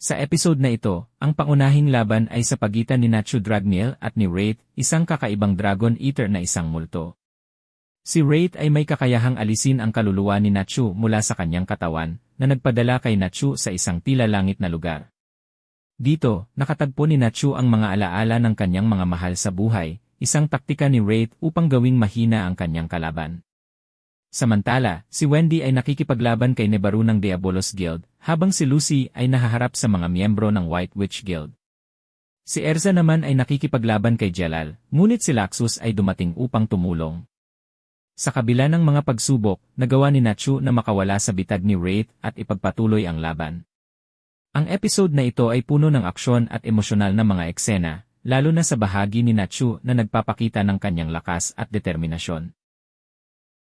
Sa episode na ito, ang pangunahing laban ay sa pagitan ni Nacho Dragneel at ni Wraith, isang kakaibang Dragon Eater na isang multo. Si Wraith ay may kakayahang alisin ang kaluluwa ni Nacho mula sa kanyang katawan, na nagpadala kay Nacho sa isang tila langit na lugar. Dito, nakatagpo ni Nacho ang mga alaala ng kanyang mga mahal sa buhay, isang taktika ni Wraith upang gawing mahina ang kanyang kalaban. Samantala, si Wendy ay nakikipaglaban kay Nebaru ng Diabolos Guild, habang si Lucy ay nahaharap sa mga miyembro ng White Witch Guild. Si Erza naman ay nakikipaglaban kay Jelal, ngunit si Laxus ay dumating upang tumulong. Sa kabila ng mga pagsubok, nagawa ni Nacho na makawala sa bitag ni Wraith at ipagpatuloy ang laban. Ang episode na ito ay puno ng aksyon at emosyonal na mga eksena, lalo na sa bahagi ni Nacho na nagpapakita ng kanyang lakas at determinasyon.